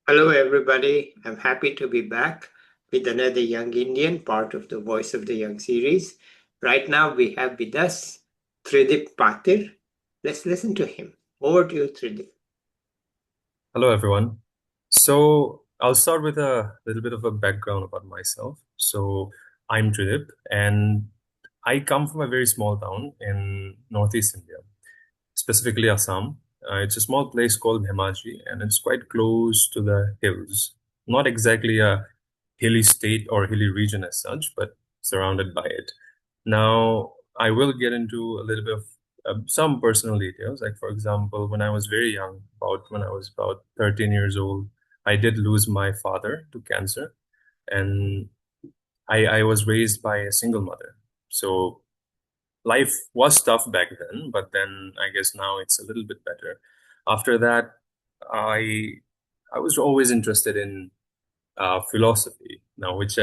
Hello, everybody. I'm happy to be back with another Young Indian, part of the Voice of the Young series. Right now, we have with us Tridip Patir. Let's listen to him. Over to you, Tridip. Hello, everyone. So I'll start with a little bit of a background about myself. So I'm Tridip, and I come from a very small town in northeast India, specifically Assam. It's a small place called Dhemaji, and it's quite close to the hills. Not exactly a hilly state or hilly region as such, but surrounded by it. Now, I will get into a little bit of some personal details. Like, for example, when I was very young, about when I was about 13 years old, I did lose my father to cancer, and I was raised by a single mother. So life was tough back then, but then I guess now it's a little bit better. After that, I I was always interested in philosophy now, which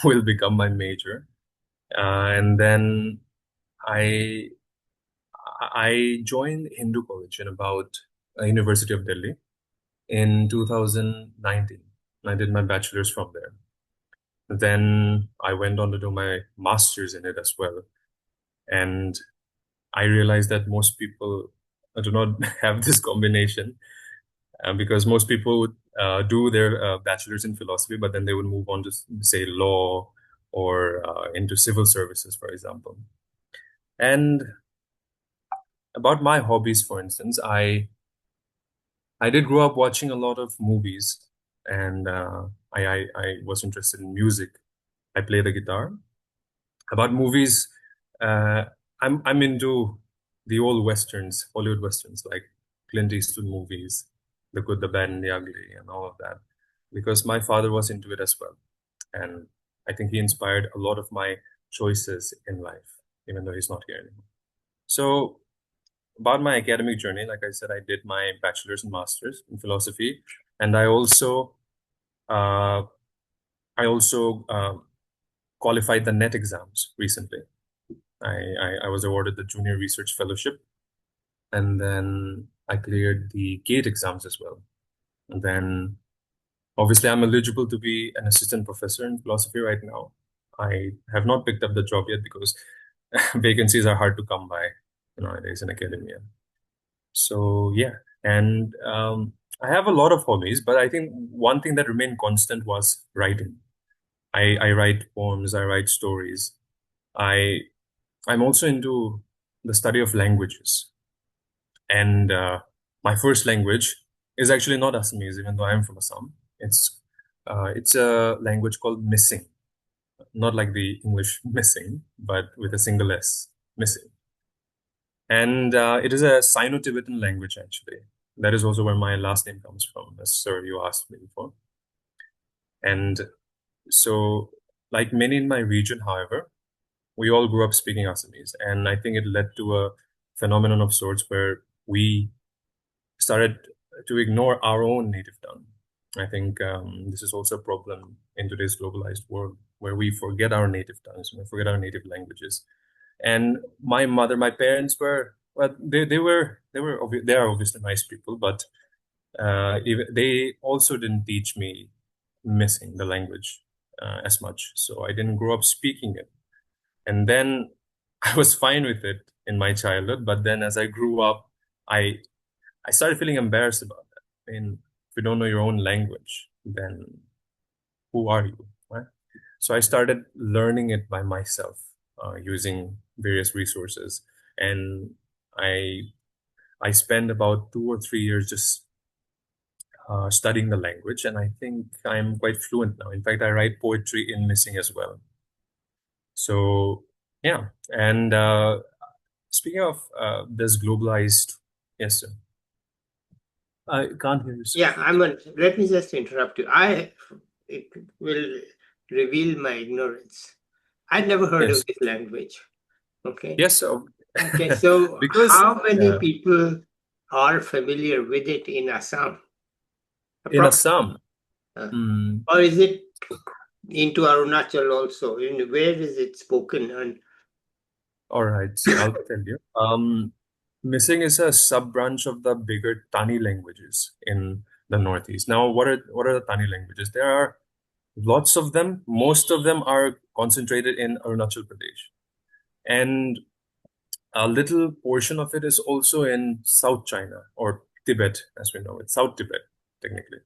will become my major. And then I I joined Hindu College in about University of Delhi in 2019. I did my bachelor's from there. Then I went on to do my master's in it as well. And I realized that most people do not have this combination because most people would do their bachelor's in philosophy, but then they would move on to, say, law or into civil services, for example. And about my hobbies, for instance, I did grow up watching a lot of movies, and I was interested in music. I play the guitar. About movies, uh, I'm into the old westerns, Hollywood westerns, like Clint Eastwood movies, The Good, the Bad, and the Ugly, and all of that, because my father was into it as well, and I think he inspired a lot of my choices in life, even though he's not here anymore. So about my academic journey, like I said, I did my bachelor's and master's in philosophy, and uh, I also qualified the NET exams recently. I was awarded the Junior Research Fellowship, and then I cleared the GATE exams as well. And then obviously I'm eligible to be an assistant professor in philosophy right now. I have not picked up the job yet because vacancies are hard to come by nowadays in academia. So yeah, and I have a lot of hobbies, but I think one thing that remained constant was writing. I write poems, I write stories. I I'm also into the study of languages, and my first language is actually not Assamese, even though I'm from Assam. It's a language called Missing, not like the English missing, but with a single S, Missing. And it is a Sino-Tibetan language, actually. That is also where my last name comes from, as sir you asked me before. And so, like many in my region, however, we all grew up speaking Assamese, and I think it led to a phenomenon of sorts where we started to ignore our own native tongue. I think this is also a problem in today's globalized world where we forget our native tongues, we forget our native languages. And my parents were, well, they are obviously nice people, but they also didn't teach me missing the language as much. So I didn't grow up speaking it. And then I was fine with it in my childhood, but then as I grew up, I I started feeling embarrassed about that. I mean, if you don't know your own language, then who are you, right? So I started learning it by myself, using various resources, and I I spent about 2 or 3 years just studying the language, and I think I'm quite fluent now. In fact, I write poetry in Missing as well. So yeah, and speaking of this globalized, yes, sir. I can't hear you, sir. Yeah, let me just interrupt you. It will reveal my ignorance. I'd never heard of Yes, this language. Okay. yes, sir. Okay. So, Because how many uh, people are familiar with it in Assam? in Approximately. Assam, mm, Or is it into Arunachal also? Where is it spoken? And all right, so I'll tell you. Missing is a sub branch of the bigger Tani languages in the Northeast. Now, what are the Tani languages? There are lots of them. Most of them are concentrated in Arunachal Pradesh, and a little portion of it is also in South China or Tibet, as we know it, South Tibet, technically.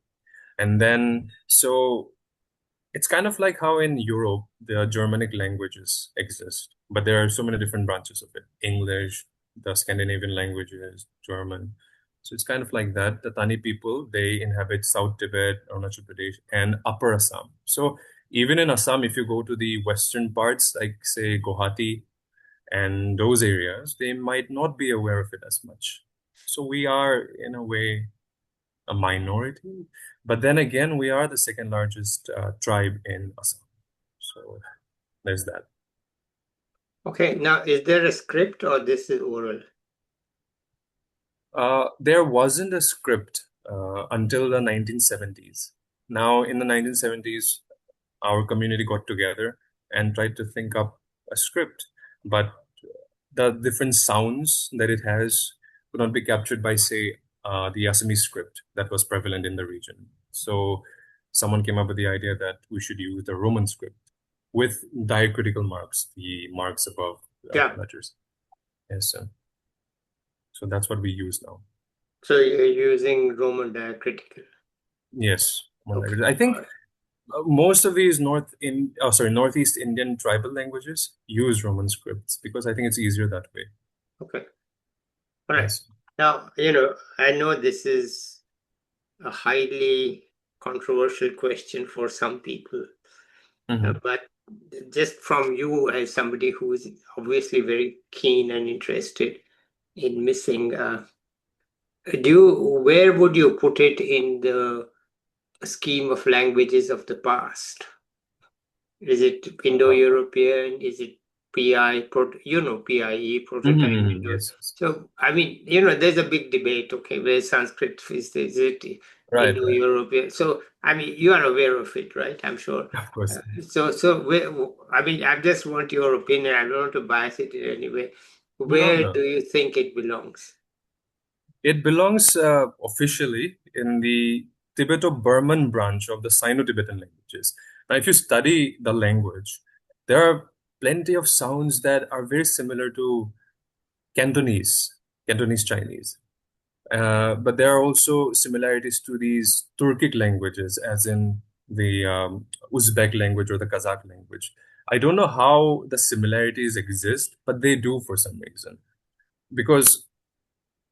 And then, so it's kind of like how in Europe the Germanic languages exist, but there are so many different branches of it. English, the Scandinavian languages, German. So it's kind of like that. The Tani people, they inhabit South Tibet, Arunachal Pradesh, and Upper Assam. So even in Assam, if you go to the western parts, like say Guwahati and those areas, they might not be aware of it as much. So we are, in a way, a minority. But then again, we are the second largest tribe in Assam. So there's that. Okay, now is there a script or this is oral? There wasn't a script until the 1970s. Now, in the 1970s, our community got together and tried to think up a script, but the different sounds that it has could not be captured by, say, the Assamese script that was prevalent in the region. So someone came up with the idea that we should use the Roman script with diacritical marks, the marks above Yeah. letters. Yes, so that's what we use now. So you're using Roman diacritical. Yes, Okay. I think most of these Northeast Indian tribal languages use Roman scripts because I think it's easier that way. Okay. All right. Yes. Now, I know this is a highly controversial question for some people, but just from you as somebody who is obviously very keen and interested in missing, where would you put it in the scheme of languages of the past? Is it Indo-European? Is it PIE, prototype Indo? Yes. So, I mean, there's a big debate, okay, where Sanskrit is it Right. Indo-European? So, I mean, you are aware of it, right? I'm sure. Of course. I mean, I just want your opinion. I don't want to bias it in any way. No, Where no. do you think it belongs? It belongs officially in the Tibeto-Burman branch of the Sino-Tibetan languages. Now, if you study the language, there are plenty of sounds that are very similar to Cantonese Chinese. But there are also similarities to these Turkic languages, as in the Uzbek language or the Kazakh language. I don't know how the similarities exist, but they do for some reason. Because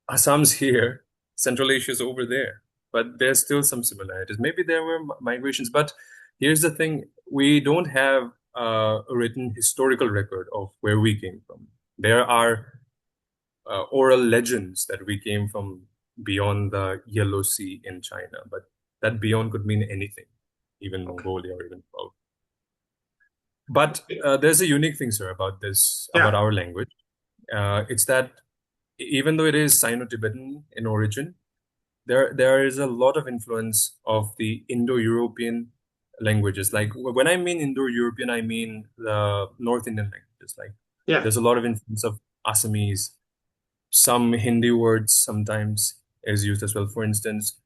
Assam's here, Central Asia is over there, but there's still some similarities. Maybe there were migrations, but here's the thing: we don't have a written historical record of where we came from. There are oral legends that we came from beyond the Yellow Sea in China, but that beyond could mean anything, even Okay. Mongolia or even Paul. But there's a unique thing, sir, about this, Yeah. about our language. It's that even though it is Sino-Tibetan in origin, there is a lot of influence of the Indo-European languages. Like when I mean Indo-European, I mean the North Indian languages. Like Yeah. there's a lot of influence of Assamese. Some Hindi words sometimes is used as well. For instance,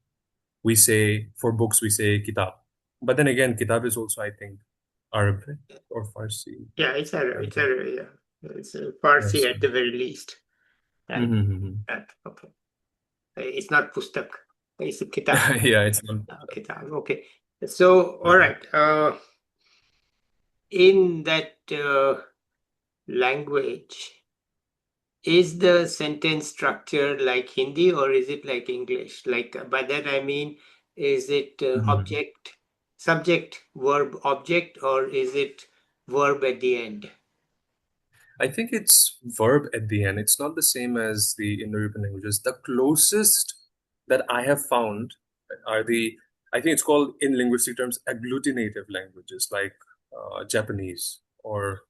we say for books we say kitab, but then again, kitab is also I think Arabic or Farsi. Yeah, it's Arabic. I don't. Yeah. It's Farsi Yes. at the very least. Right. Okay. It's not pustak. It's a kitab. Yeah, it's not. Kitab. Okay. So, all right. In that language, is the sentence structure like Hindi or is it like English? Like by that I mean, is it object, subject, verb, object, or is it verb at the end? I think it's verb at the end. It's not the same as the Indo-European languages. The closest that I have found are I think it's called in linguistic terms, agglutinative languages like Japanese or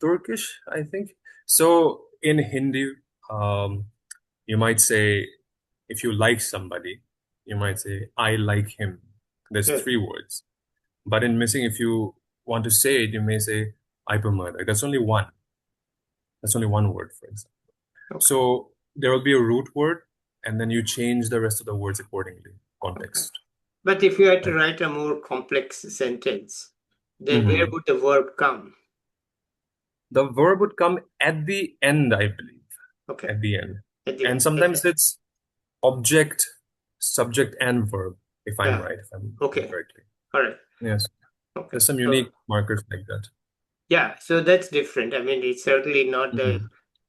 Turkish, I think. So in Hindi, um, you might say, if you like somebody, you might say, I like him. There's Yeah. three words. But in missing, if you want to say it, you may say, I murder. That's only one. That's only one word, for example. Okay. So there will be a root word, and then you change the rest of the words accordingly, Okay. context. But if you had to write a more complex sentence, then where Mhm. would the verb come? The verb would come at the end, I believe, Okay. at the end. At the And end. Okay. sometimes it's object, subject, and verb, if I'm Yeah. right, if I'm Okay. correctly. All right. Yes. Okay. There's some So unique markers like that. yeah, so that's different. I mean, it's certainly not the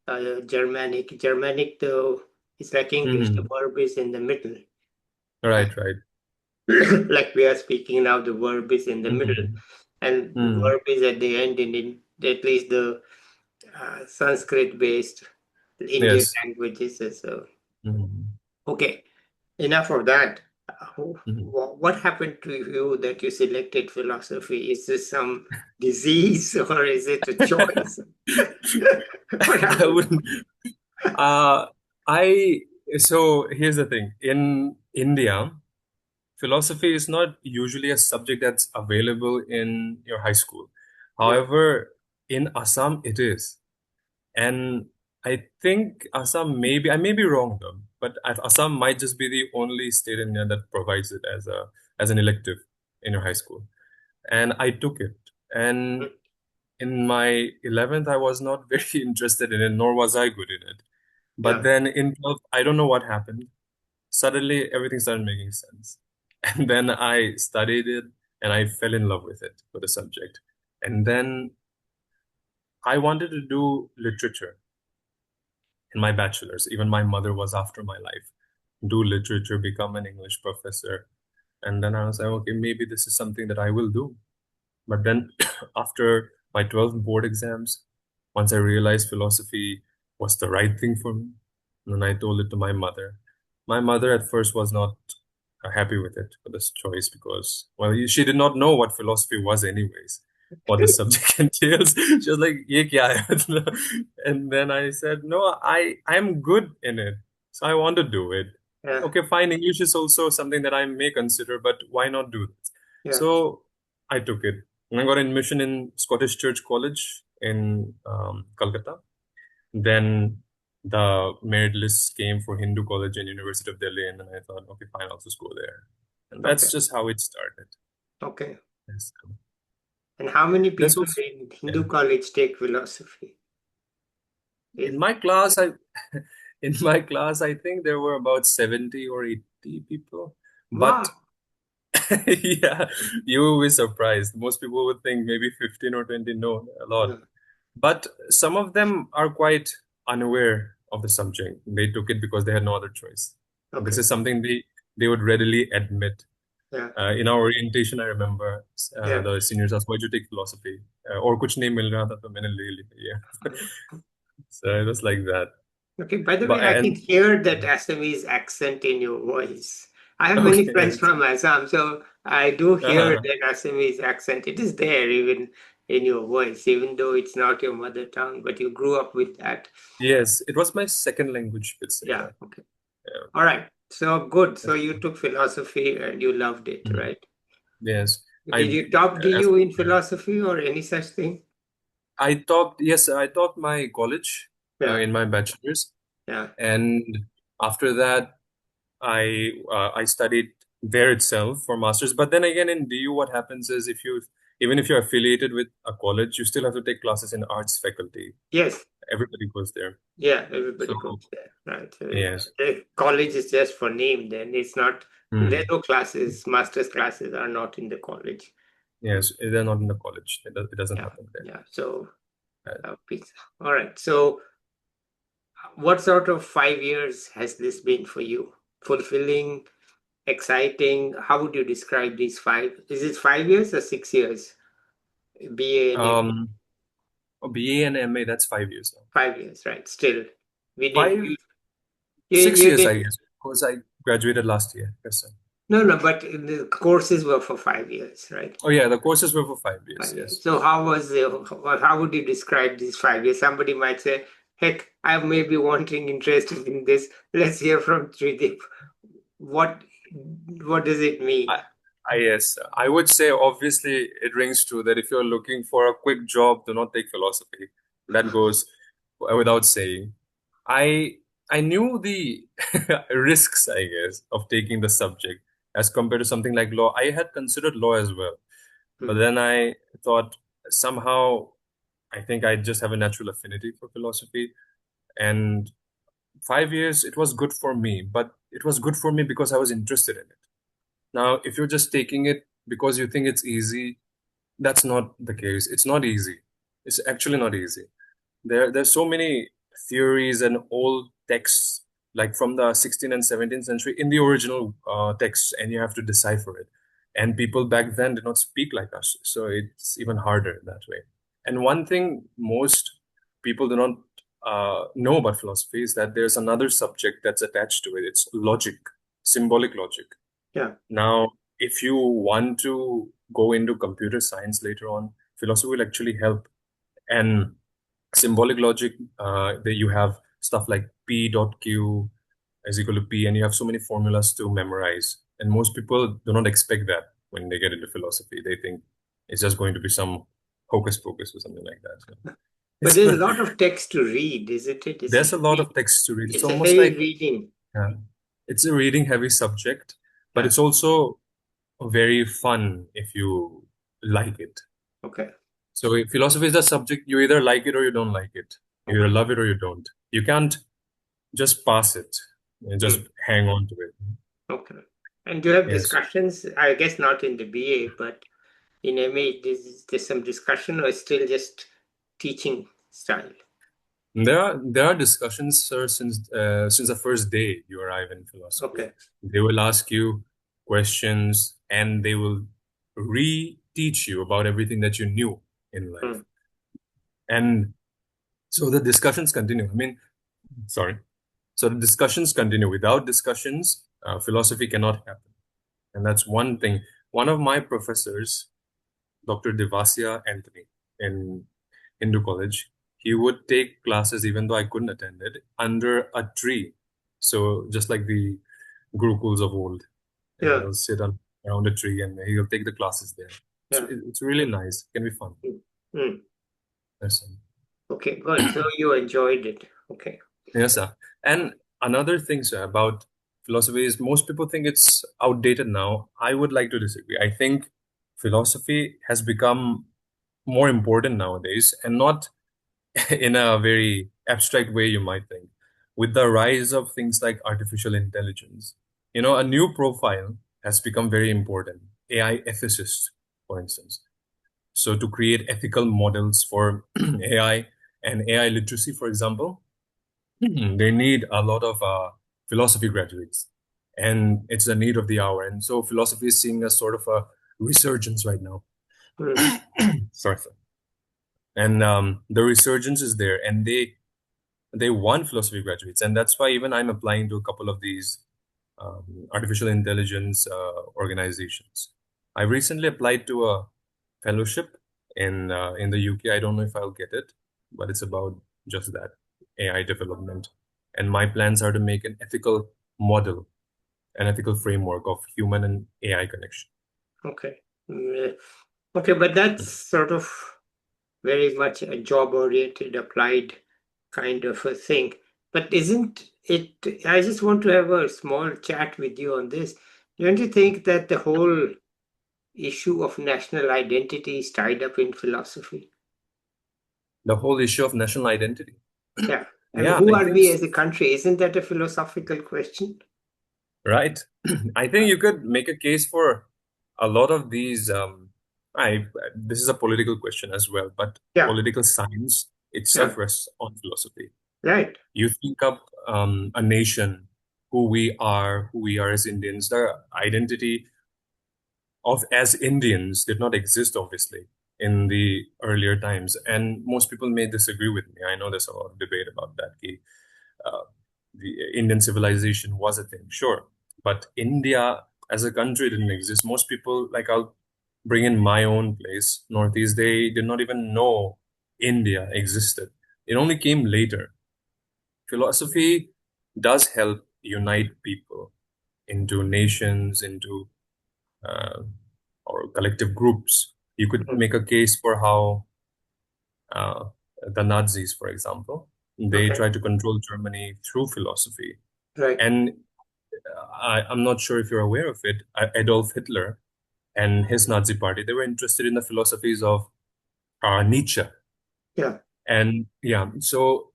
Mhm. Germanic. Germanic, though, it's like English. The Mhm. verb is in the middle. Uh, Right, right. like we are speaking now, the verb is in the middle, Mhm. and the Mhm. verb is at the end in at least the Sanskrit-based Indian Yes. languages. So, Mhm. okay, enough of that. Mhm. What happened to you that you selected philosophy? Is this some disease or is it a choice? What I happened? wouldn't. Uh, I so here's the thing. In India, philosophy is not usually a subject that's available in your high school. Yeah, However, in Assam, it is. And I think Assam I may be wrong though, but Assam might just be the only state in India that provides it as an elective in your high school. And I took it. And in my 11th, I was not very interested in it, nor was I good in it. But yeah. then in 12th, I don't know what happened. Suddenly, everything started making sense. And then I studied it and I fell in love with it, with the subject. And then I wanted to do literature in my bachelor's. Even my mother was after my life. Do literature, become an English professor. And then I was like, okay, maybe this is something that I will do. But then after my 12th board exams, once I realized philosophy was the right thing for me, and then I told it to my mother. My mother at first was not happy with it for this choice because, well, she did not know what philosophy was anyways, what the subject entails. She was like, "Ye kya hai?" And then I said, "No, I'm good in it, so I want to do it." Yeah, Okay, fine. English is also something that I may consider, but why not do this? yeah. So I took it. And I got admission in Scottish Church College in Calcutta. Then the merit lists came for Hindu College and University of Delhi, and then I thought, okay, fine, I'll just go there. And Okay, that's just how it started. okay. Yes. And how many This people was in yeah. Hindu college take philosophy? In Is my class. I in my class, I think there were about 70 or 80 people. But wow. yeah, you will be surprised. Most people would think maybe 15 or 20. No, a lot. Yeah. But some of them are quite unaware of the subject. They took it because they had no other choice. And this Okay. is something they would readily admit. Yeah. In our orientation, I remember Yeah. the seniors asked, "Why'd you take philosophy?" और कुछ नहीं मिल रहा था तो मैंने ले लिया. So it was like that. Okay, by the way, But I can and hear that Assamese accent in your voice. I have many friends okay. from Assam, so I do hear Uh-huh. that Assamese accent. It is there even in your voice, even though it's not your mother tongue, but you grew up with that. Yes, it was my second language, you could say Yeah, that. okay. Yeah. All right. So good. So That's you took philosophy and you loved it, mhm. right? Yes. Did you top As DU in philosophy or any such thing? I taught my college Yeah, in my bachelor's, yeah. and after that, I studied there itself for masters. But then again, in DU, what happens is even if you're affiliated with a college, you still have to take classes in arts faculty. Yes, Everybody goes there. yeah, So everybody goes there, right? yes. The college is just for name, then it's not, there Hmm. are no classes, master's classes are not in the college. Yes, they're not in the college. It doesn't Yeah, happen there. yeah. So, Uh, please. All right. So, what sort of 5 years has this been for you? Fulfilling, exciting? How would you describe these five? Is it 5 years or 6 years? BA and MA? Um, BA and MA, that's 5 years now. 5 years, right? Still, we did. Five, six You years, did. I guess, because I graduated last year. Yes, sir. No, no, but the courses were for 5 years, right? Oh yeah, the courses were for 5 years. 5 years. Yes. So how would you describe these 5 years? Somebody might say, heck, I may be wanting interested in this. Let's hear from Tridip. What what does it mean? I, yes, I would say obviously it rings true that if you're looking for a quick job, do not take philosophy. That goes without saying. I I knew the risks, I guess, of taking the subject as compared to something like law. I had considered law as well, but Hmm. then I thought somehow I think I just have a natural affinity for philosophy. And 5 years, it was good for me, but it was good for me because I was interested in it. Now, if you're just taking it because you think it's easy, that's not the case. It's not easy. It's actually not easy. There's so many theories and old texts, like from the 16th and 17th century, in the original texts, and you have to decipher it. And people back then did not speak like us, so it's even harder that way. And one thing most people do not know about philosophy is that there's another subject that's attached to it. It's logic, symbolic logic. Yeah. Now, if you want to go into computer science later on, philosophy will actually help. And symbolic logic, that you have stuff like P dot Q is equal to P, and you have so many formulas to memorize. And most people do not expect that when they get into philosophy. They think it's just going to be some hocus pocus or something like that. So But it's there's a not, lot of text to read, isn't it? there's a lot of text to read. It's It's a almost heavy like, reading. yeah, it's a reading heavy subject, but Yeah. it's also very fun if you like it. Okay. So if philosophy is the subject, you either like it or you don't like it. You either Okay. love it or you don't. You can't just pass it and just Hmm. hang on to it. Okay. And do you have Yes. discussions? I guess not in the BA, but in MA, there's some discussion or still just teaching style? There are discussions, sir, since the first day you arrive in philosophy. Okay. They will ask you questions and they will re-teach you about everything that you knew in Hmm. life. And so the discussions continue. I mean, sorry. So the discussions continue. Without discussions, philosophy cannot happen. And that's one thing. One of my professors, Dr. Devasya Anthony in Hindu College, he would take classes even though I couldn't attend it under a tree. So just like the gurukuls of old, and Yeah. they'll sit around a tree and he'll take the classes there. Yeah. It's really nice. It can be fun. Hmm. Hmm. Yes, Okay, good. So you enjoyed it. Okay. yes, sir. And another thing, sir, about philosophy is most people think it's outdated now. I would like to disagree. I think philosophy has become more important nowadays, and not in a very abstract way you might think. With the rise of things like artificial intelligence, a new profile has become very important. AI ethicists, for instance. So to create ethical models for AI and AI literacy, for example, they need a lot of philosophy graduates, and it's the need of the hour. And so philosophy is seeing a sort of a resurgence right now. Hmm. Sorry, sir. And the resurgence is there, and they want philosophy graduates, and that's why even I'm applying to a couple of these artificial intelligence organizations. I recently applied to a fellowship in the UK. I don't know if I'll get it, but it's about just that, AI development. And my plans are to make an ethical model, an ethical framework of human and AI connection. Okay. Mm, okay, but that's sort of very much a job-oriented, applied kind of a thing. But isn't it? I just want to have a small chat with you on this. Don't you think that the whole issue of national identity is tied up in philosophy? The whole issue of national identity. Yeah. I mean, Yeah, who I are think we as a country? Isn't that a philosophical question? right. I think you could make a case for a lot of these. I This is a political question as well, but Yeah. political science Yeah. itself rests on philosophy. Right. You think up a nation, who we are as Indians. The identity of as Indians did not exist, obviously, in the earlier times, and most people may disagree with me. I know there's a lot of debate about that. Uh, the Indian civilization was a thing, sure, but India as a country didn't exist. Most people, like I'll bring in my own place, Northeast, they did not even know India existed. It only came later. Philosophy does help unite people into nations, into uh, or collective groups. You could Mm. make a case for how uh, the Nazis, for example. They Okay. tried to control Germany through philosophy. Right. And I'm not sure if you're aware of it. Adolf Hitler and his Nazi party, they were interested in the philosophies of Nietzsche. Yeah. And yeah, so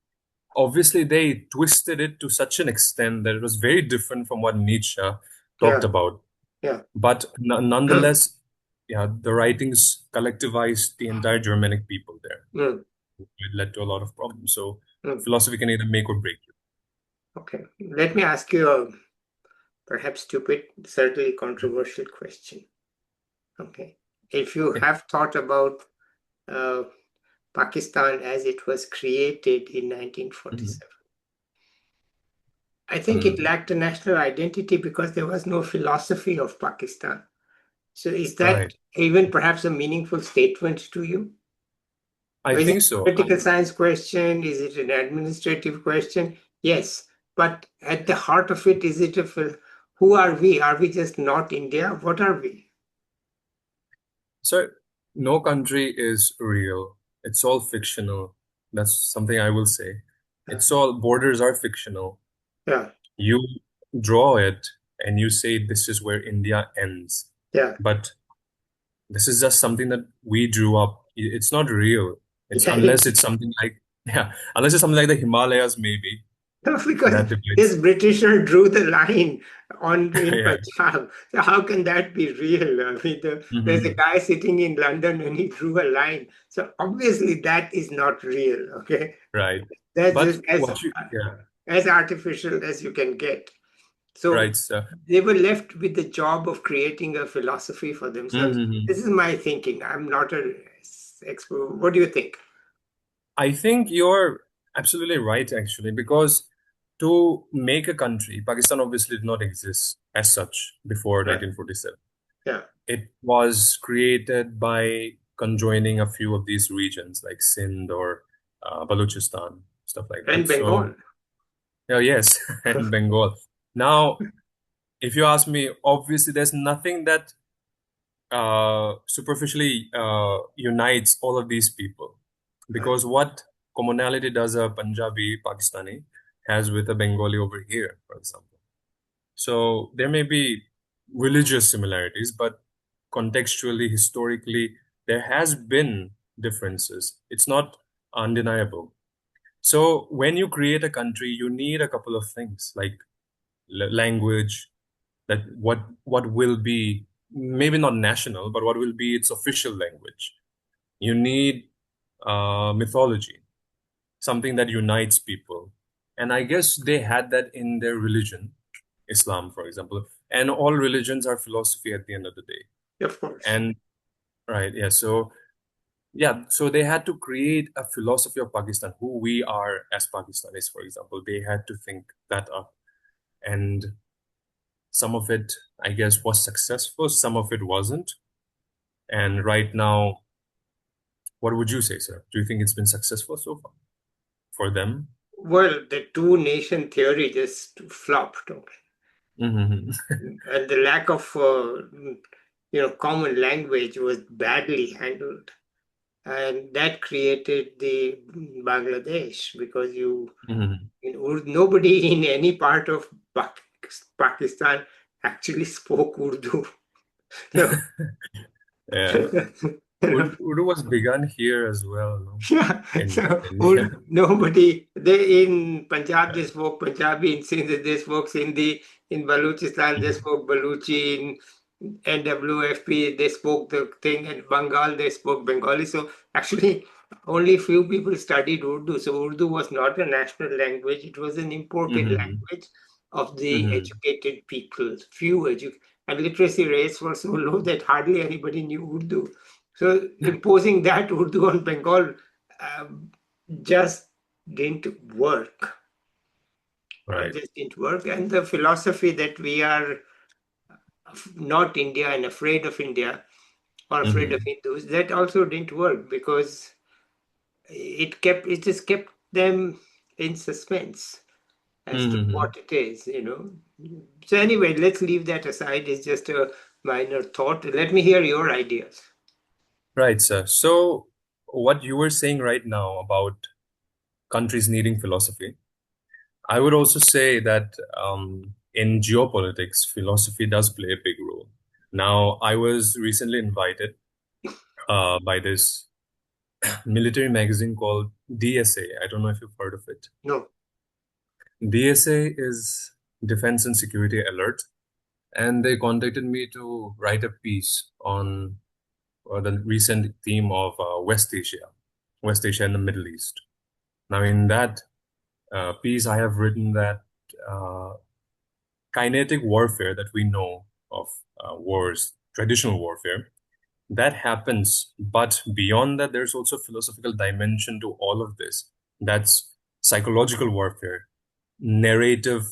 obviously they twisted it to such an extent that it was very different from what Nietzsche talked Yeah. about. Yeah. But nonetheless, yeah, the writings collectivized the entire Germanic people there. Mm, It led to a lot of problems. So mm. philosophy can either make or break you. Okay. Let me ask you a perhaps stupid, certainly controversial question. Okay. If you have thought about uh, Pakistan as it was created in Mhm. 1947, I think it Mm. lacked a national identity because there was no philosophy of Pakistan. So is that Right. even perhaps a meaningful statement to you? I Is it think a so. political science question? Is it an administrative question? Yes. But at the heart of it, is it who are we? Are we just not India? What are we? So no country is real. It's all fictional. That's something I will say. Yeah. It's all borders are fictional. Yeah. You draw it and you say this is where India ends. Yeah. But this is just something that we drew up. It's not real. It's Yeah. unless it's something like yeah, unless it's something like the Himalayas maybe Because that this divides. Britisher drew the line on in Yeah. Punjab. So how can that be real? I mean, there's a Mhm. guy sitting in London and he drew a line. So obviously that is not real. Okay, Right. that's But just what you yeah, as artificial as you can get. So right, sir. they were left with the job of creating a philosophy for themselves. Mhm. This is my thinking. I'm not a expert. What do you think? I think you're absolutely right, actually, because to make a country, Pakistan obviously did not exist as such before Yeah, 1947. yeah, It was created by conjoining a few of these regions like Sindh or Balochistan, stuff like and that. Bengal. So, yeah, yes, and Bengal. Now, if you ask me, obviously, there's nothing that superficially unites all of these people. Right. Because what commonality does a Punjabi, Pakistani has with a Bengali over here, for example? So there may be religious similarities, but contextually, historically, there has been differences. It's not undeniable. So when you create a country, you need a couple of things like language, that what will be maybe not national, but what will be its official language. You need mythology, something that unites people. And I guess they had that in their religion, Islam, for example. And all religions are philosophy at the end of the day. Of course. And right, yeah. So yeah, so they had to create a philosophy of Pakistan, who we are as Pakistanis, for example. They had to think that up. And some of it, I guess, was successful, some of it wasn't. And right now, what would you say, sir? Do you think it's been successful so far for them? Well, the two nation theory just flopped. Okay. Hmm. And the lack of common language was badly handled, and that created the Bangladesh because Hmm. nobody in any part of Pakistan actually spoke Urdu. No. Yeah. Urdu was begun here as well, no? Yeah, In so India. nobody they in Punjab they spoke Punjabi, in Sindh they spoke Sindhi, in Balochistan they Mhm. spoke Baluchi, in NWFP they spoke the thing, in Bengal they spoke Bengali. So actually, only few people studied Urdu. So Urdu was not a national language; it was an imported Mhm. language of the Mhm. educated people. And literacy rates were so low that hardly anybody knew Urdu. So imposing that Urdu on Bengal um, just didn't work. Right. Just didn't work. And the philosophy that we are not India and afraid of India or afraid of Mhm. Hindus, that also didn't work because it just kept them in suspense as to Mhm. what it is. So anyway, let's leave that aside. It's just a minor thought. Let me hear your ideas. Right, sir. So what you were saying right now about countries needing philosophy. I would also say that in geopolitics, philosophy does play a big role. Now, I was recently invited by this military magazine called DSA. I don't know if you've heard of it. No. DSA is Defense and Security Alert, and they contacted me to write a piece on the recent theme of West Asia and the Middle East. Now, in that piece, I have written that kinetic warfare that we know of wars, traditional warfare, that happens. But beyond that, there's also a philosophical dimension to all of this. That's psychological warfare, narrative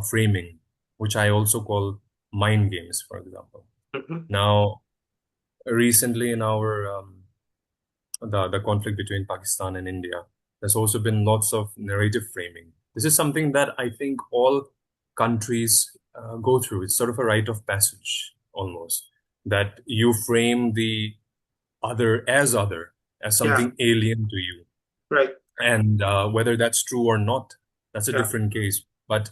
framing, which I also call mind games, for example. Mhm. Now, recently in our the conflict between Pakistan and India, there's also been lots of narrative framing. This is something that I think all countries go through. It's sort of a rite of passage almost, that you frame the other as Yeah, something alien to you. right. And whether that's true or not, that's a Yeah, different case. But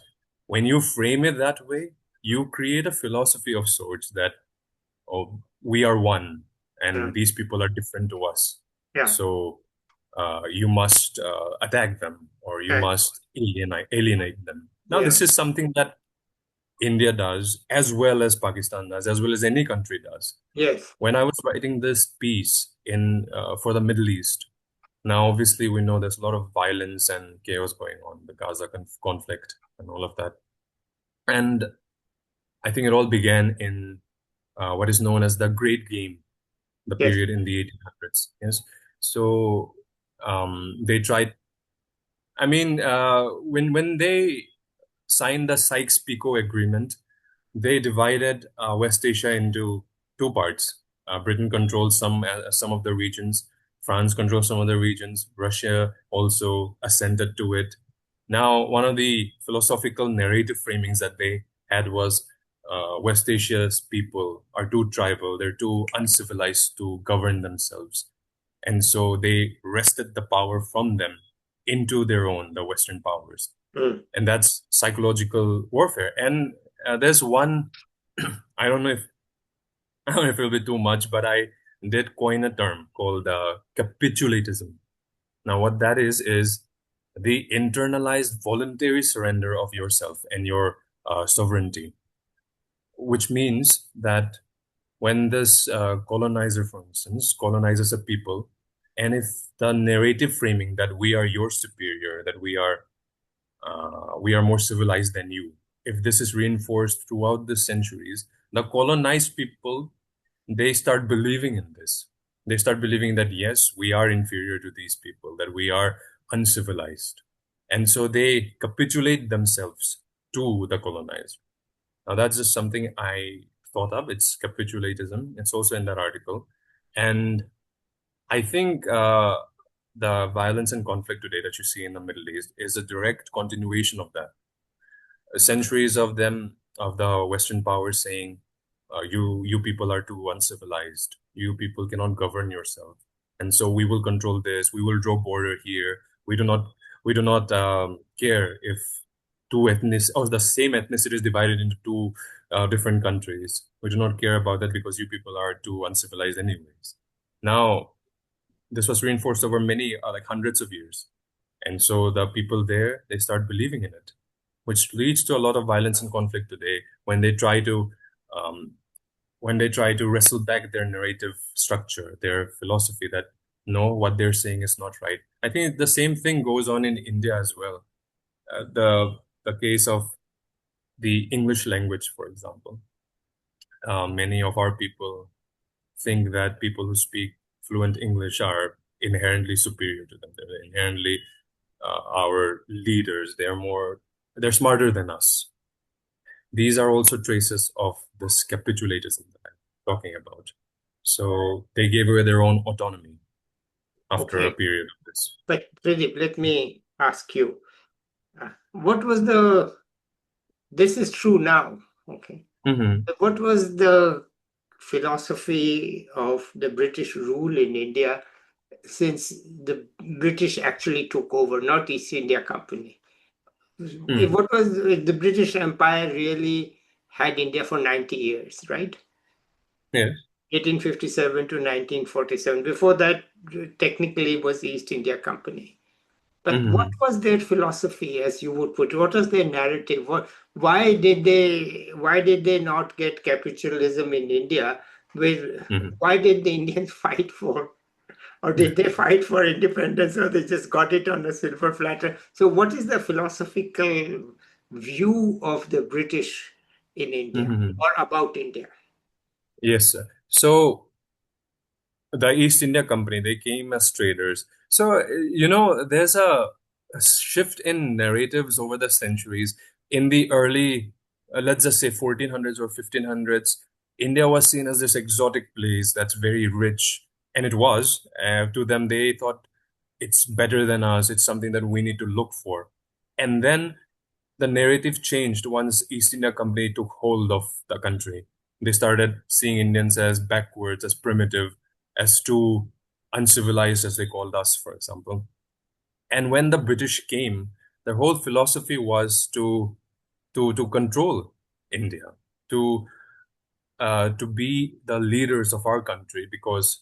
when you frame it that way, you create a philosophy of sorts that, oh, we are one yeah, and these people are different to us. yeah. So you must attack them or you Right. must alienate them. Now, Yeah. this is something that India does as well as Pakistan does, as well as any country does. Yes. When I was writing this piece in for the Middle East, now obviously we know there's a lot of violence and chaos going on, the Gaza conflict and all of that. And I think it all began in what is known as the Great Game, the Yes. period in the 1800s. Yes. So they tried. I mean, when they signed the Sykes-Picot Agreement, they divided West Asia into two parts. Britain controlled some of the regions. France controlled some of the regions. Russia also assented to it. Now, one of the philosophical narrative framings that they had was West Asia's people are too tribal, they're too uncivilized to govern themselves. And so they wrested the power from them into their own, the Western powers. Mm. And that's psychological warfare. And there's one, I don't know if I don't know if it'll be too much, but I did coin a term called capitulatism. Now, what that is the internalized voluntary surrender of yourself and your sovereignty, which means that when this colonizer, for instance, colonizes a people, and if the narrative framing that we are your superior, that we are more civilized than you, if this is reinforced throughout the centuries, the colonized people, they start believing in this. They start believing that, yes, we are inferior to these people, that we are uncivilized. And so they capitulate themselves to the colonized. Now, that's just something I thought up. It's capitulatism. It's also in that article. And I think the violence and conflict today that you see in the Middle East is a direct continuation of that. Centuries of the Western powers saying, you people are too uncivilized. You people cannot govern yourself, and so we will control this. We will draw border here. We do not care if two ethnic or the same ethnicity is divided into two different countries. We do not care about that because you people are too uncivilized anyways. Now, this was reinforced over many like hundreds of years, and so the people there, they start believing in it, which leads to a lot of violence and conflict today when they try to um, wrestle back their narrative structure, their philosophy that no, what they're saying is not right. I think the same thing goes on in India as well. The case of the English language, for example. Many of our people think that people who speak fluent English are inherently superior to them. They're inherently our leaders. They're smarter than us. These are also traces of this capitulatism that I'm talking about. So they gave away their own autonomy after a Okay. period of this. But Tridip, let me ask you, what was the, this is true now, okay. Mm-hmm. What was the philosophy of the British rule in India since the British actually took over, not East India Company. Mm. What was the British Empire really had India for 90 years, right? Yeah. 1857 to 1947. Before that, technically was the East India Company. But what Mm-hmm. was their philosophy, as you would put it? What was their narrative? Why did they not get capitalism in India? Mm-hmm. Why did the Indians fight for, or did they fight for independence, or they just got it on a silver platter? So, what is the philosophical view of the British in India Mm-hmm. or about India? Yes, sir. So the East India Company, they came as traders. So, there's a shift in narratives over the centuries. In the early, let's just say 1400s or 1500s, India was seen as this exotic place that's very rich. And it was. To them, they thought it's better than us. It's something that we need to look for. And then the narrative changed once East India Company took hold of the country. They started seeing Indians as backwards, as primitive, as too uncivilized, as they called us, for example. And when the British came, their whole philosophy was to control India, to to be the leaders of our country, because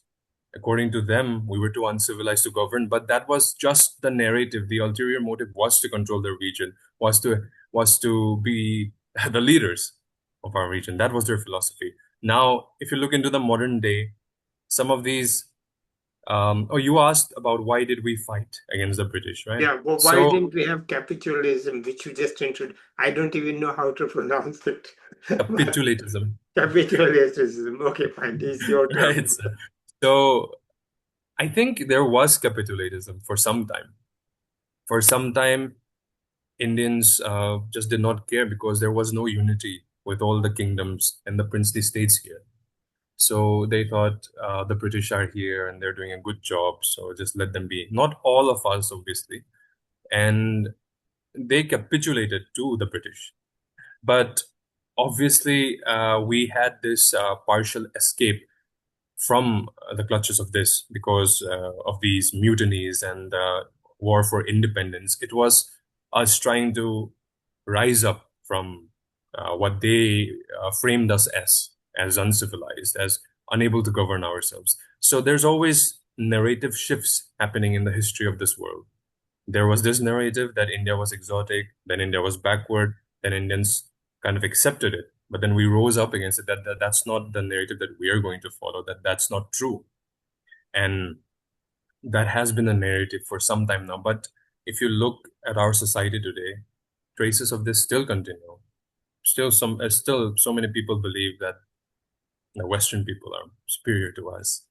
according to them we were too uncivilized to govern. But that was just the narrative. The ulterior motive was to control the region, was to be the leaders of our region. That was their philosophy. Now if you look into the modern day, some of these oh, you asked about why did we fight against the British, right? Yeah, well, why So didn't we have capitalism, which you just introduced? I don't even know how to pronounce it. capitulatism. Capitalism. Okay, fine. It's your term. Right, so I think there was capitulatism for some time. For some time, Indians just did not care because there was no unity with all the kingdoms and the princely states here. So they thought the British are here and they're doing a good job, so just let them be. Not all of us, obviously. And they capitulated to the British. But obviously, we had this partial escape from the clutches of this because of these mutinies and war for independence. It was us trying to rise up from what they framed us as uncivilized, as unable to govern ourselves. So there's always narrative shifts happening in the history of this world. There was this narrative that India was exotic, then India was backward, then Indians kind of accepted it. But then we rose up against it. That's not the narrative that we are going to follow. That's not true. And that has been a narrative for some time now. But if you look at our society today, traces of this still continue. Still so many people believe that the Western people are superior to us.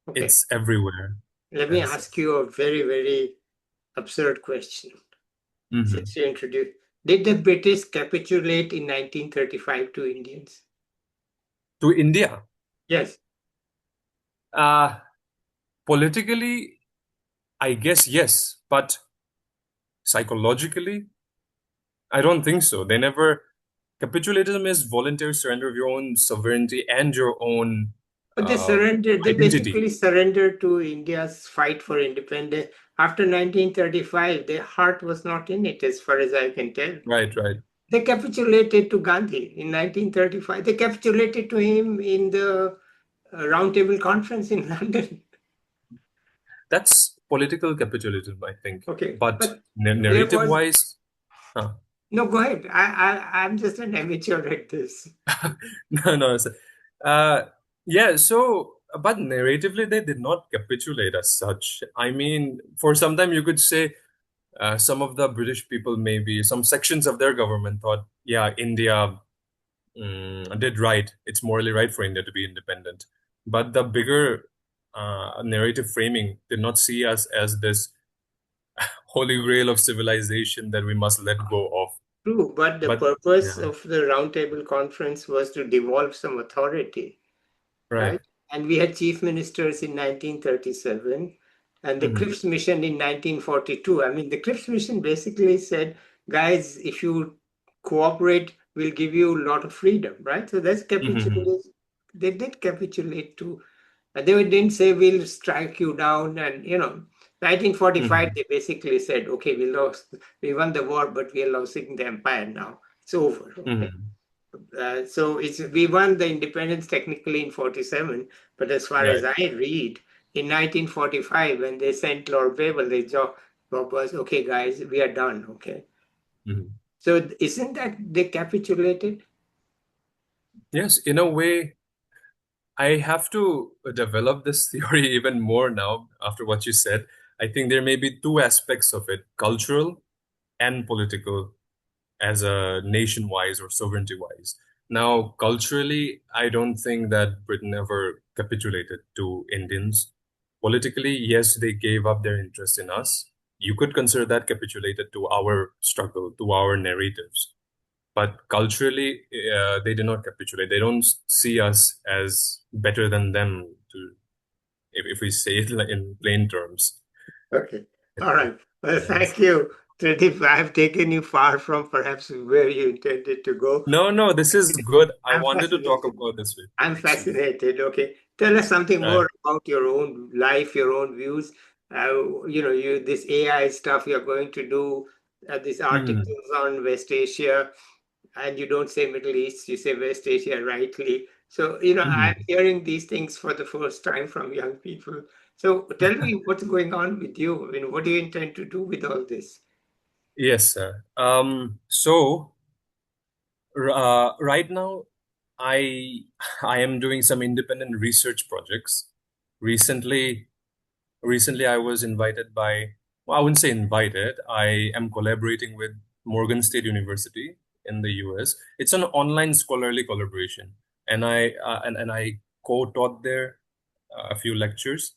Okay, It's everywhere. let me As ask you a very, very absurd question. Mhm. Since you introduced, did the British capitulate in 1935 to Indians? To India, Yes. uh, politically, I guess yes, but psychologically, I don't think so. They never. Capitulatism is voluntary surrender of your own sovereignty and your own But uh, they identity. basically surrendered to India's fight for independence. After 1935, their heart was not in it, as far as I can tell. Right, right. They capitulated to Gandhi in 1935. They capitulated to him in the Round Table Conference in London. That's political capitalism, I think. Okay, But but there narrative was wise, huh. no. Go ahead. I'm just an amateur at this. No, no. Uh, yeah, so, but narratively, they did not capitulate as such. I mean, for some time, you could say some of the British people, maybe some sections of their government thought, yeah, India did right. It's morally right for India to be independent. But the bigger narrative framing did not see us as this holy grail of civilization that we must let go of. True, but the But purpose yeah, of the Round Table Conference was to devolve some authority, right. right? And we had chief ministers in 1937 and the Hmm. Cripps mission in 1942. I mean, the Cripps mission basically said, guys, if you cooperate, we'll give you a lot of freedom, right? So that's Hmm. capitulation. They did capitulate to. And they didn't say we'll strike you down. And 1945, Hmm. they basically said, okay, we won the war, but we are losing the empire now. It's over. Okay. Hmm. So we won the independence technically in 47, but as far as Right. I read, in 1945, when they sent Lord Babel, the job was, okay, guys, we are done. Okay. Hmm. So isn't that they capitulated? Yes, in a way, I have to develop this theory even more now after what you said. I think there may be two aspects of it, cultural and political, as a nation wise or sovereignty wise. Now, culturally, I don't think that Britain ever capitulated to Indians. Politically, yes, they gave up their interest in us. You could consider that capitulated to our struggle, to our narratives. But culturally, they did not capitulate. They don't see us as better than them, to, if we say it in plain terms. Okay. All right. Well, Yes. thank you, Tridip. I have taken you far from perhaps where you intended to go. No, no, this is good. I I'm wanted to talk fascinated. about this with you, I'm actually. fascinated. Okay. Tell us something Right. more about your own life, your own views. You this AI stuff you're going to do, these Hmm. articles on West Asia, and you don't say Middle East, you say West Asia rightly. So, I'm Hmm. hearing these things for the first time from young people. So tell me what's going on with you. What do you intend to do with all this? Yes, sir. Right now, I I am doing some independent research projects. Recently, recently I was invited by, well, I wouldn't say invited. I am collaborating with Morgan State University in the US. It's an online scholarly collaboration, and I co-taught there a few lectures,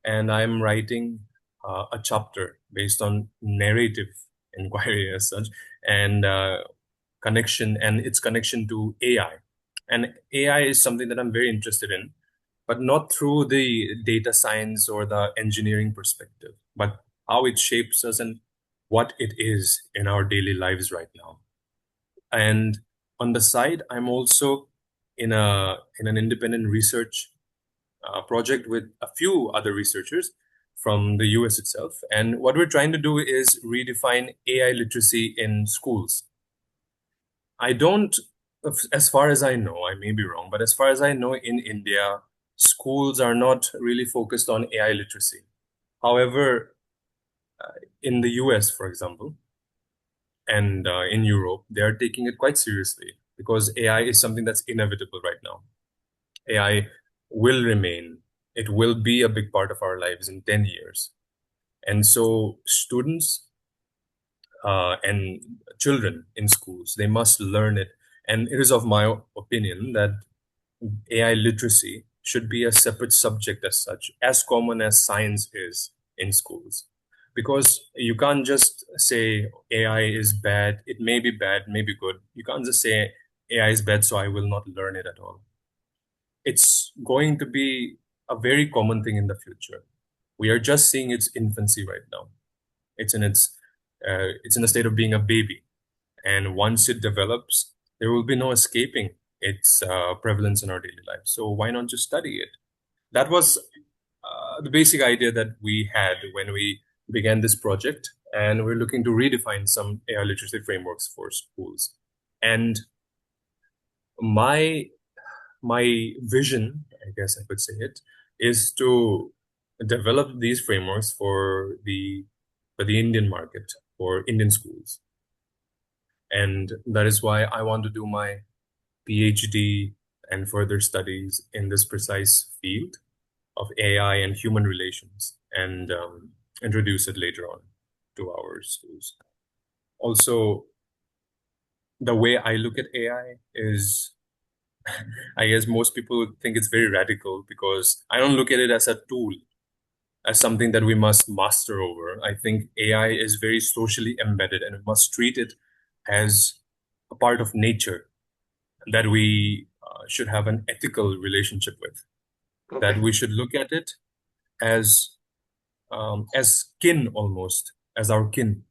and I'm writing a chapter based on narrative inquiry as such, and connection and its connection to AI. And AI is something that I'm very interested in, but not through the data science or the engineering perspective, but how it shapes us and what it is in our daily lives right now. And on the side, I'm also in an independent research project with a few other researchers from the US itself. And what we're trying to do is redefine AI literacy in schools. I don't, as far as I know, I may be wrong, but as far as I know, in India, schools are not really focused on AI literacy. However, in the US, for example, and in Europe, they are taking it quite seriously because AI is something that's inevitable right now. AI will remain, it will be a big part of our lives in 10 years. And so, students and children in schools, they must learn it. And it is of my opinion that AI literacy should be a separate subject as such, as common as science is in schools. Because you can't just say AI is bad, it may be bad, may be good. You can't just say AI is bad, so I will not learn it at all. It's going to be a very common thing in the future. We are just seeing its infancy right now. It's in it's in the state of being a baby, and once it develops, there will be no escaping its prevalence in our daily life. So why not just study it? That was the basic idea that we had when we began this project, and we're looking to redefine some AI literacy frameworks for schools. And my my vision, I guess I could say it, is to develop these frameworks for the Indian market, for Indian schools. And that is why I want to do my PhD and further studies in this precise field of AI and human relations, and introduce it later on to our schools. Also, the way I look at AI is, I guess most people think it's very radical because I don't look at it as a tool, as something that we must master over. I think AI is very socially embedded and we must treat it as a part of nature that we should have an ethical relationship with, that Okay. we should look at it as kin, almost as our kin,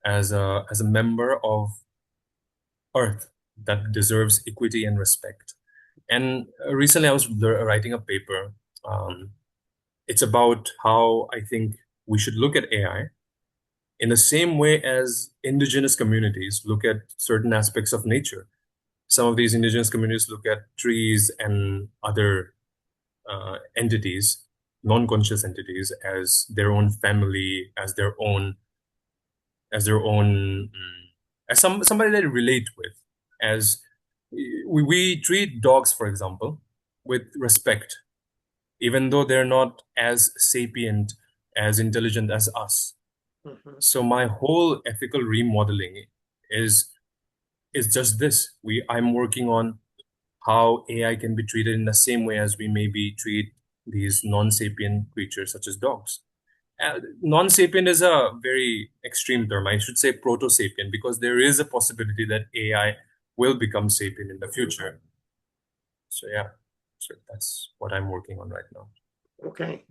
as a member of Earth that deserves equity and respect. And recently I was writing a paper. It's about how I think we should look at AI in the same way as indigenous communities look at certain aspects of nature. Some of these indigenous communities look at trees and other entities, non-conscious entities, as their own family, as somebody they relate with. As we treat dogs, for example, with respect, even though they're not as sapient, as intelligent as us. Mhm. So my whole ethical remodeling is is just this. I'm working on how AI can be treated in the same way as we maybe treat these non-sapient creatures such as dogs. Non-sapient is a very extreme term. I should say proto-sapient because there is a possibility that AI will become sapient in the future. So yeah, so that's what I'm working on right now. Okay.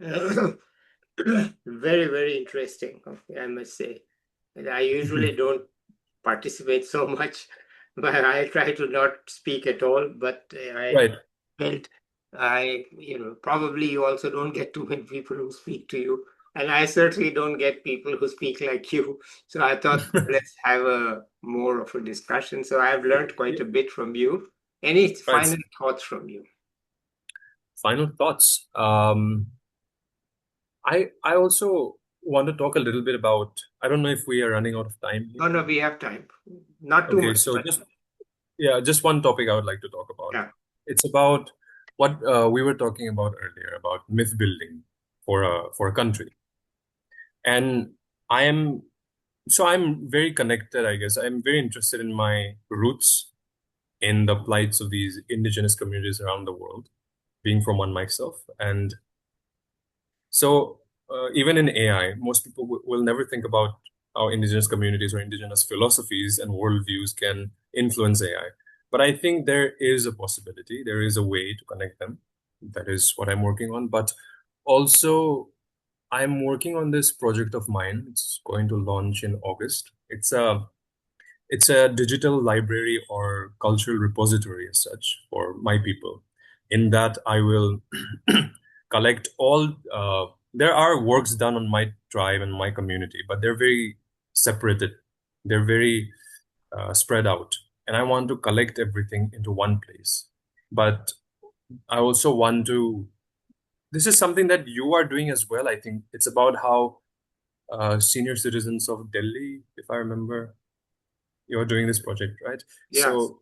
Very, very interesting, okay, I must say. And I usually don't participate so much, but I try to not speak at all. But I Right. felt probably you also don't get too many people who speak to you. And I certainly don't get people who speak like you. So I thought let's have a more of a discussion. So I've learned quite a bit from you. Any Right. final thoughts from you? Final thoughts. I also want to talk a little bit about. I don't know if we are running out of time Oh here. no, we have time. Not too Okay, much, so but just one topic I would like to talk about. yeah, It's about what we were talking about earlier about myth building for a country, and I am I'm very connected. I guess I'm very interested in my roots in the plights of these indigenous communities around the world, being from one myself, and so even in AI, most people will never think about how indigenous communities or indigenous philosophies and worldviews can influence AI. But I think there is a possibility, there is a way to connect them. That is what I'm working on. But also, I'm working on this project of mine. It's going to launch in August. It's a digital library or cultural repository as such for my people. In that, I will collect all. There are works done on my tribe and my community, but they're very separated. They're very spread out, and I want to collect everything into one place. But I also want to. This is something that you are doing as well. I think it's about how senior citizens of Delhi, if I remember, you're doing this project, right? yes, So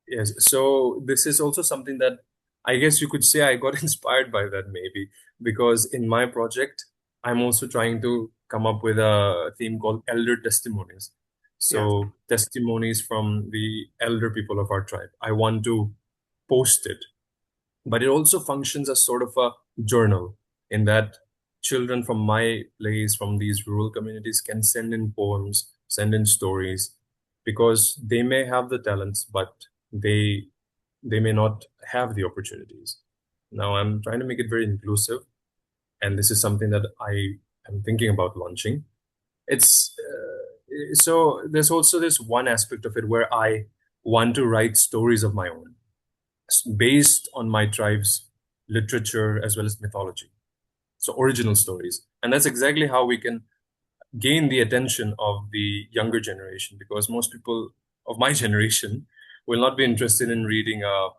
yes, so this is also something that I guess you could say I got inspired by that maybe because in my project I'm also trying to come up with a theme called elder testimonies. yes, So testimonies from the elder people of our tribe. I want to post it, but it also functions as sort of a journal in that children from my place, from these rural communities, can send in poems, send in stories, because they may have the talents, but they may not have the opportunities. Now I'm trying to make it very inclusive, and this is something that I am thinking about launching. It's so there's also this one aspect of it where I want to write stories of my own based on my tribe's literature as well as mythology. So original stories. And that's exactly how we can gain the attention of the younger generation because most people of my generation will not be interested in reading a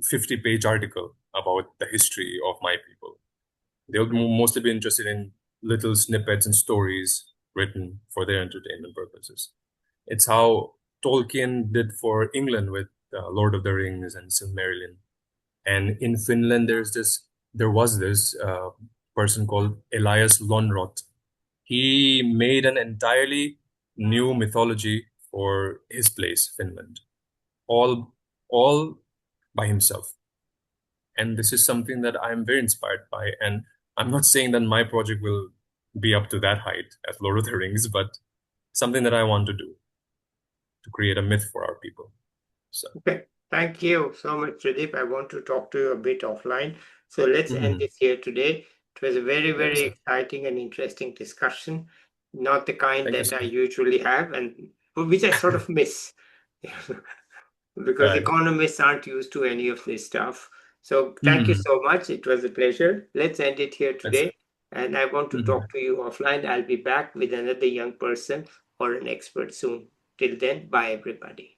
50-page article about the history of my people. They'll mostly be interested in little snippets and stories written for their entertainment purposes. It's how Tolkien did for England with Lord of the Rings and Silmarillion. And in Finland, there was this person called Elias Lönnrot. He made an entirely new mythology for his place, Finland, all all by himself. And this is something that I'm very inspired by. And I'm not saying that my project will be up to that height as Lord of the Rings, but something that I want to do to create a myth for our people. So, okay. Thank you so much, Tridip. I want to talk to you a bit offline. So let's end mhm. this here today. It was a very, Yes, very sir. exciting and interesting discussion. Not the kind Thank you that so I much. usually have, and which I sort of miss. because Right. economists aren't used to any of this stuff. So thank you Hmm. so much. It was a pleasure. Let's end it here That's today. And I want to mhm. talk to you offline. I'll be back with another young person or an expert soon. Till then, bye everybody.